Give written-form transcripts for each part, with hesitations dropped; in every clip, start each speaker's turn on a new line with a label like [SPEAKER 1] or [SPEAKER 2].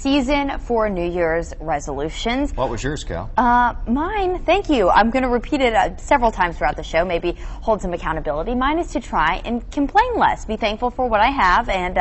[SPEAKER 1] season for New Year's resolutions.
[SPEAKER 2] What was yours, Cal?
[SPEAKER 1] Mine, thank you. I'm going to repeat it several times throughout the show, maybe hold some accountability. Mine is to try and complain less, be thankful for what I have, and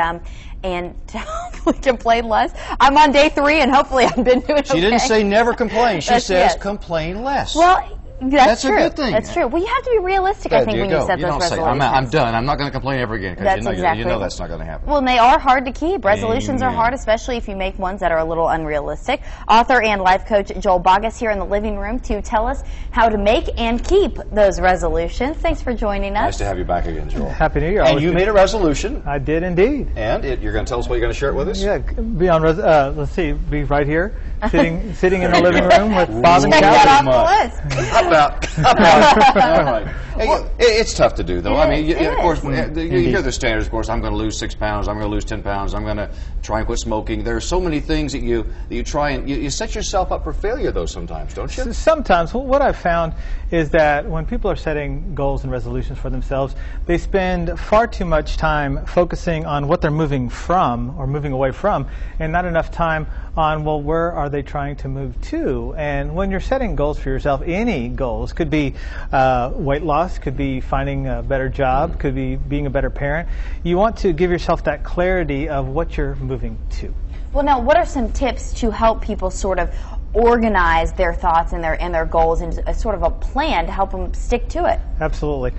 [SPEAKER 1] to hopefully complain less. I'm on day 3, and hopefully I've been doing okay.
[SPEAKER 2] She didn't say never complain. She says complain less.
[SPEAKER 1] Well, that's true.
[SPEAKER 2] A good thing.
[SPEAKER 1] That's true. Well, you have to be realistic, I think, when you set those resolutions.
[SPEAKER 2] I'm done. I'm not going to complain ever again.
[SPEAKER 1] That's exactly.
[SPEAKER 2] You know that's not going to happen.
[SPEAKER 1] Well, and they are hard to keep. Resolutions are hard, especially if you make ones that are a little unrealistic. Author and life coach Joel Boggess here in the living room to tell us how to make and keep those resolutions. Thanks for joining us.
[SPEAKER 2] Nice to have you back again, Joel.
[SPEAKER 3] Happy New Year.
[SPEAKER 2] And you made a resolution.
[SPEAKER 3] I did indeed.
[SPEAKER 2] And you're going to tell us what you're going to share it with us?
[SPEAKER 3] Yeah, be on. Let's see, be right here, sitting in the living room with Bob and
[SPEAKER 1] Check
[SPEAKER 3] Cal.
[SPEAKER 1] that off the list.
[SPEAKER 2] How about? All right. Hey, it's tough to do, though. I mean, of course, you hear the standards. Of course, I'm going to lose 6 pounds. I'm going to lose 10 pounds. I'm going to try and quit smoking. There are so many things that you try and you set yourself up for failure, though. Sometimes, don't you?
[SPEAKER 3] Sometimes. What I've found is that when people are setting goals and resolutions for themselves, they spend far too much time focusing on what they're moving from or moving away from, and not enough time on, well, where are they trying to move to? And when you're setting goals for yourself, any goals, could be weight loss, could be finding a better job, could be being a better parent. You want to give yourself that clarity of what you're moving to.
[SPEAKER 1] Well, now, what are some tips to help people sort of organize their thoughts and their goals into a sort of a plan to help them stick to it?
[SPEAKER 3] Absolutely.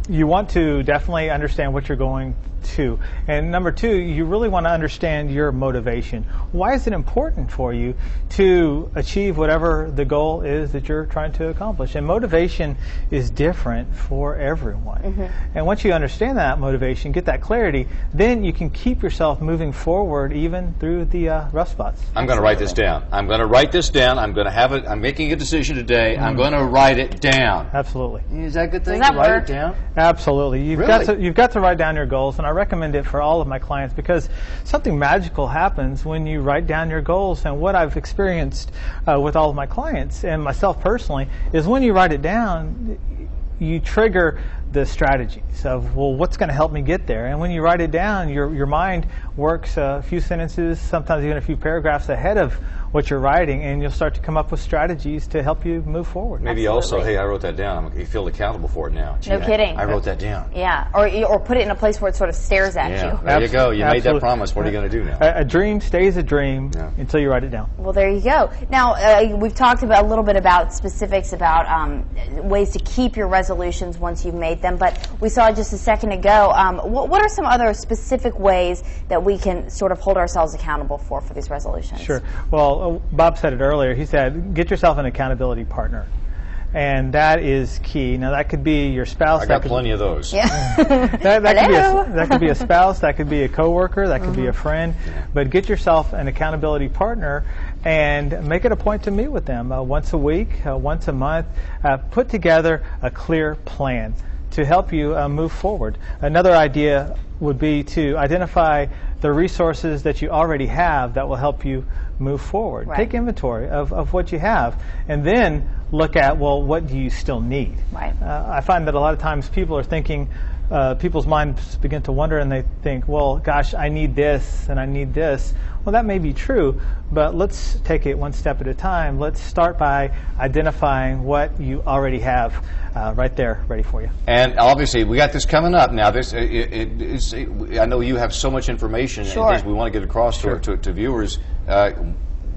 [SPEAKER 3] You want to definitely understand what you're going to. And number 2, you really want to understand your motivation. Why is it important for you to achieve whatever the goal is that you're trying to accomplish? And motivation is different for everyone. And once you understand that motivation, get that clarity, then you can keep yourself moving forward even through the rough spots.
[SPEAKER 2] I'm going to write this down. I'm going to write this down. I'm going to have it. I'm making a decision today. I'm going to write it down.
[SPEAKER 3] Absolutely.
[SPEAKER 2] Is that a good thing
[SPEAKER 1] to
[SPEAKER 2] write it down?
[SPEAKER 3] Absolutely. You've got to write down your goals, and I recommend it for all of my clients because something magical happens when you write down your goals. And what I've experienced with all of my clients and myself personally is when you write it down, you trigger the strategies of, well, what's going to help me get there? And when you write it down, your mind works a few sentences, sometimes even a few paragraphs ahead of what you're writing, and you'll start to come up with strategies to help you move forward.
[SPEAKER 2] Maybe also, hey, I wrote that down. You feel accountable for it now. Gee,
[SPEAKER 1] no kidding.
[SPEAKER 2] I wrote that down.
[SPEAKER 1] Yeah, or put it in a place where it sort of stares at you.
[SPEAKER 2] There you go. You made that promise. What are you going to do now?
[SPEAKER 3] A dream stays a dream until you write it down.
[SPEAKER 1] Well, there you go. Now, we've talked about a little bit about specifics about ways to keep your resolutions once you've made them, but we saw just a second ago, what are some other specific ways that we can sort of hold ourselves accountable for these resolutions?
[SPEAKER 3] Sure. Well, Bob said it earlier. He said, get yourself an accountability partner. And that is key. Now, that could be your spouse.
[SPEAKER 2] I got plenty of those.
[SPEAKER 1] Yeah.
[SPEAKER 3] that could be a spouse. That could be a coworker. That could be a friend. But get yourself an accountability partner and make it a point to meet with them once a week, once a month. Put together a clear plan to help you move forward. Another idea would be to identify the resources that you already have that will help you move forward.
[SPEAKER 1] Right.
[SPEAKER 3] Take inventory of what you have, and then look at, well, what do you still need?
[SPEAKER 1] Right.
[SPEAKER 3] I find that a lot of times people are thinking, people's minds begin to wonder and they think, well, gosh, I need this and I need this. Well, that may be true, but let's take it one step at a time. Let's start by identifying what you already have right there ready for you.
[SPEAKER 2] And obviously, we got this coming up now. I know you have so much information and things we want to get across to viewers.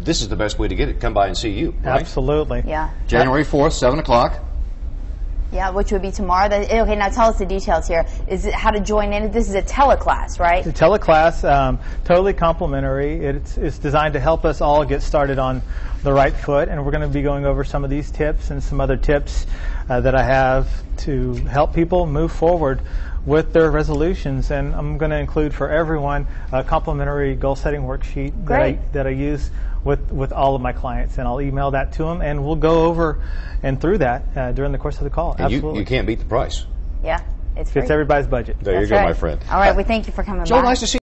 [SPEAKER 2] This is the best way to get it. Come by and see you. Right?
[SPEAKER 3] Absolutely.
[SPEAKER 1] Yeah.
[SPEAKER 2] January 4th, 7 o'clock.
[SPEAKER 1] Yeah, which would be tomorrow. Okay, now tell us the details here. Is it how to join in? This is a teleclass, right?
[SPEAKER 3] It's a teleclass, totally complimentary. It's designed to help us all get started on the right foot, and we're going to be going over some of these tips and some other tips that I have to help people move forward with their resolutions. And I'm going to include for everyone a complimentary goal-setting worksheet that I use with all of my clients, and I'll email that to them, and we'll go over and through that during the course of the call.
[SPEAKER 2] And
[SPEAKER 3] absolutely.
[SPEAKER 2] You can't beat the price.
[SPEAKER 1] Yeah, it's free.
[SPEAKER 3] It's everybody's budget.
[SPEAKER 2] There you go, my friend.
[SPEAKER 1] All right, we thank you for coming by.
[SPEAKER 2] So nice to see you.